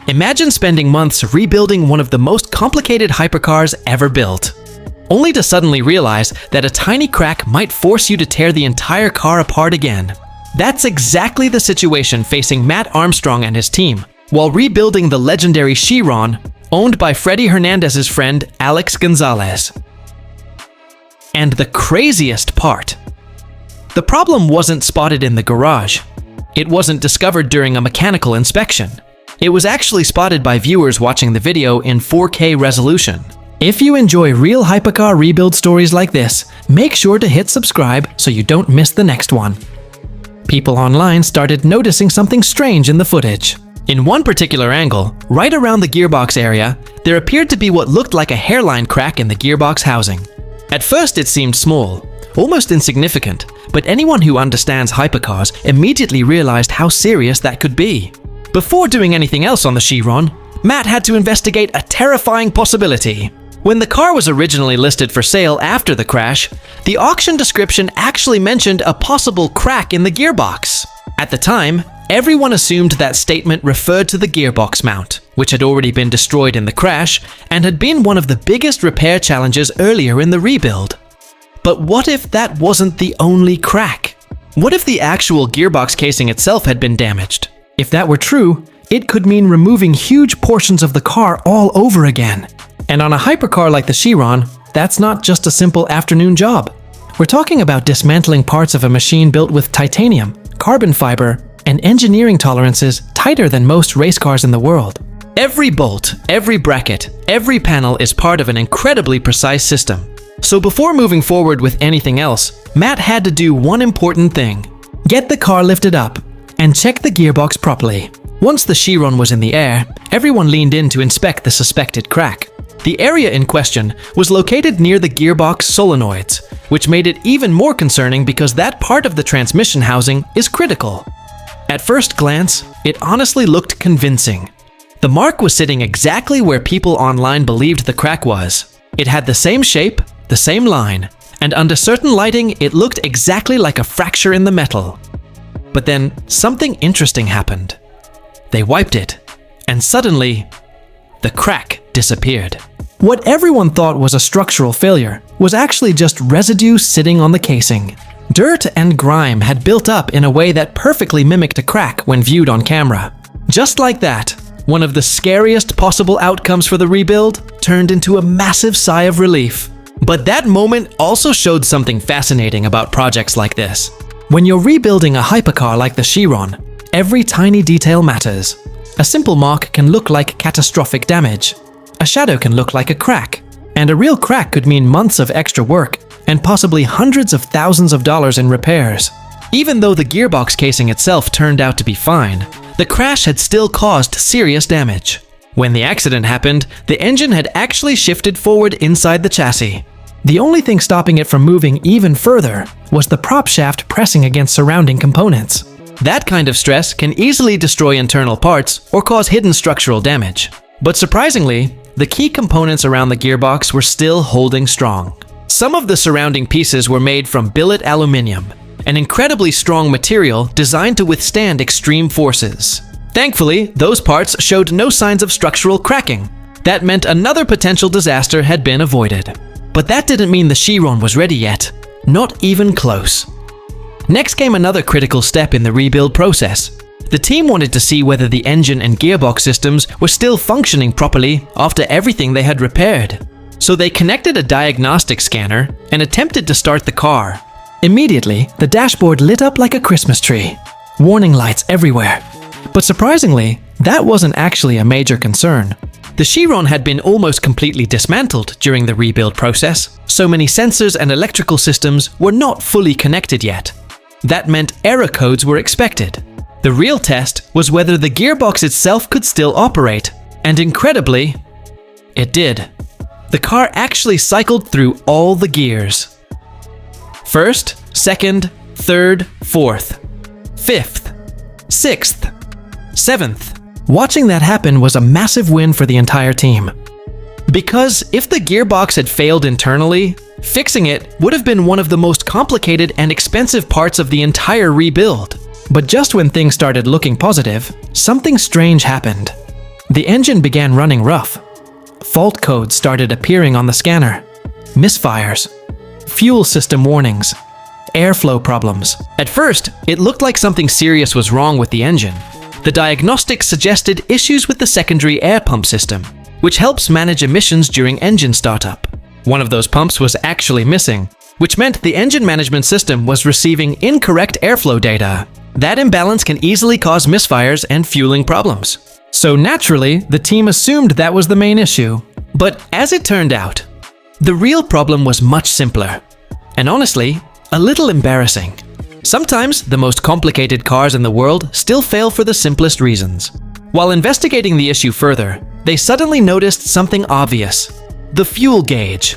Imagine spending months rebuilding one of the most complicated hypercars ever built, only to suddenly realize that a tiny crack might force you to tear the entire car apart again. That's exactly the situation facing Matt Armstrong and his team while rebuilding the legendary Chiron, owned by Freddie Hernandez's friend Alex Gonzalez. And the craziest part: the problem wasn't spotted in the garage. It wasn't discovered during a mechanical inspection. It was actually spotted by viewers watching the video in 4K resolution. If you enjoy real hypercar rebuild stories like this, make sure to hit subscribe so you don't miss the next one. People online started noticing something strange in the footage. In one particular angle, right around the gearbox area, there appeared to be what looked like a hairline crack in the gearbox housing. At first it seemed small, almost insignificant, but anyone who understands hypercars immediately realized how serious that could be. Before doing anything else on the Chiron, Matt had to investigate a terrifying possibility. When the car was originally listed for sale after the crash, the auction description actually mentioned a possible crack in the gearbox. At the time, everyone assumed that statement referred to the gearbox mount, which had already been destroyed in the crash and had been one of the biggest repair challenges earlier in the rebuild. But what if that wasn't the only crack? What if the actual gearbox casing itself had been damaged? If that were true, it could mean removing huge portions of the car all over again. And on a hypercar like the Chiron, that's not just a simple afternoon job. We're talking about dismantling parts of a machine built with titanium, carbon fiber, and engineering tolerances tighter than most race cars in the world. Every bolt, every bracket, every panel is part of an incredibly precise system. So before moving forward with anything else, Matt had to do one important thing: get the car lifted up and check the gearbox properly. Once the Chiron was in the air, everyone leaned in to inspect the suspected crack. The area in question was located near the gearbox solenoids, which made it even more concerning because that part of the transmission housing is critical. At first glance, it honestly looked convincing. The mark was sitting exactly where people online believed the crack was. It had the same shape, the same line, and under certain lighting, it looked exactly like a fracture in the metal. But then something interesting happened. They wiped it, and suddenly, the crack disappeared. What everyone thought was a structural failure was actually just residue sitting on the casing. Dirt and grime had built up in a way that perfectly mimicked a crack when viewed on camera. Just like that, one of the scariest possible outcomes for the rebuild turned into a massive sigh of relief. But that moment also showed something fascinating about projects like this. When you're rebuilding a hypercar like the Chiron, every tiny detail matters. A simple mark can look like catastrophic damage. A shadow can look like a crack. And a real crack could mean months of extra work and possibly hundreds of thousands of dollars in repairs. Even though the gearbox casing itself turned out to be fine, the crash had still caused serious damage. When the accident happened, the engine had actually shifted forward inside the chassis. The only thing stopping it from moving even further was the prop shaft pressing against surrounding components. That kind of stress can easily destroy internal parts or cause hidden structural damage. But surprisingly, the key components around the gearbox were still holding strong. Some of the surrounding pieces were made from billet aluminum, an incredibly strong material designed to withstand extreme forces. Thankfully, those parts showed no signs of structural cracking. That meant another potential disaster had been avoided. But that didn't mean the Chiron was ready yet. Not even close. Next came another critical step in the rebuild process. The team wanted to see whether the engine and gearbox systems were still functioning properly after everything they had repaired. So they connected a diagnostic scanner and attempted to start the car. Immediately, the dashboard lit up like a Christmas tree. Warning lights everywhere. But surprisingly, that wasn't actually a major concern. The Chiron had been almost completely dismantled during the rebuild process. So many sensors and electrical systems were not fully connected yet. That meant error codes were expected. The real test was whether the gearbox itself could still operate, and incredibly, it did. The car actually cycled through all the gears. First, second, third, fourth, fifth, sixth, seventh. Watching that happen was a massive win for the entire team. Because if the gearbox had failed internally, fixing it would have been one of the most complicated and expensive parts of the entire rebuild. But just when things started looking positive, something strange happened. The engine began running rough. Fault codes started appearing on the scanner. Misfires. Fuel system warnings. Airflow problems. At first, it looked like something serious was wrong with the engine. The diagnostics suggested issues with the secondary air pump system, which helps manage emissions during engine startup. One of those pumps was actually missing, which meant the engine management system was receiving incorrect airflow data. That imbalance can easily cause misfires and fueling problems. So naturally, the team assumed that was the main issue. But as it turned out, the real problem was much simpler. And honestly, a little embarrassing. Sometimes the most complicated cars in the world still fail for the simplest reasons. While investigating the issue further, they suddenly noticed something obvious: the fuel gauge.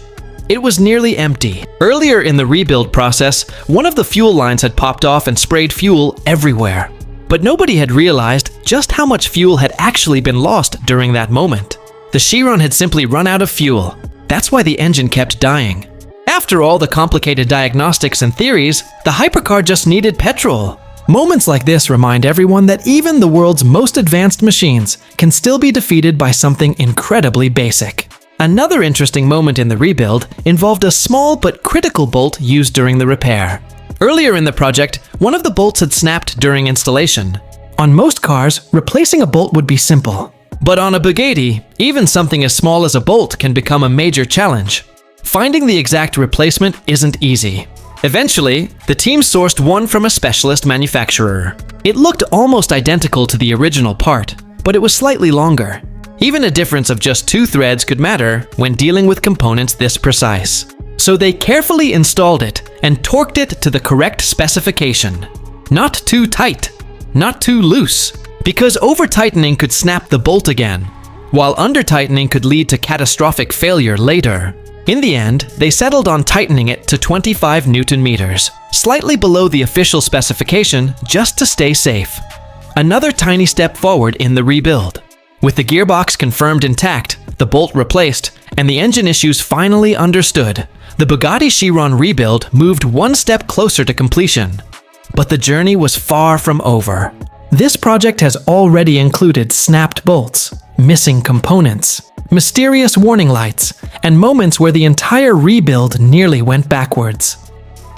It was nearly empty. Earlier in the rebuild process, one of the fuel lines had popped off and sprayed fuel everywhere. But nobody had realized just how much fuel had actually been lost during that moment. The Chiron had simply run out of fuel. That's why the engine kept dying. After all the complicated diagnostics and theories, the Hypercar just needed petrol. Moments like this remind everyone that even the world's most advanced machines can still be defeated by something incredibly basic. Another interesting moment in the rebuild involved a small but critical bolt used during the repair. Earlier in the project, one of the bolts had snapped during installation. On most cars, replacing a bolt would be simple. But on a Bugatti, even something as small as a bolt can become a major challenge. Finding the exact replacement isn't easy. Eventually, the team sourced one from a specialist manufacturer. It looked almost identical to the original part, but it was slightly longer. Even a difference of just 2 threads could matter when dealing with components this precise. So they carefully installed it and torqued it to the correct specification. Not too tight, not too loose, because over-tightening could snap the bolt again, while under-tightening could lead to catastrophic failure later. In the end, they settled on tightening it to 25 Newton meters, slightly below the official specification just to stay safe. Another tiny step forward in the rebuild. With the gearbox confirmed intact, the bolt replaced, and the engine issues finally understood, the Bugatti Chiron rebuild moved one step closer to completion. But the journey was far from over. This project has already included snapped bolts, missing components, mysterious warning lights, and moments where the entire rebuild nearly went backwards.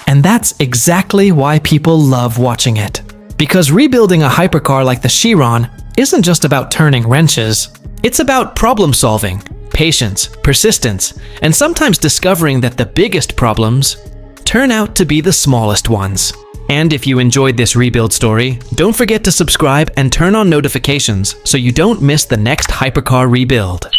And that's exactly why people love watching it. Because rebuilding a hypercar like the Chiron isn't just about turning wrenches. It's about problem solving, patience, persistence, and sometimes discovering that the biggest problems turn out to be the smallest ones. And if you enjoyed this rebuild story, don't forget to subscribe and turn on notifications so you don't miss the next hypercar rebuild.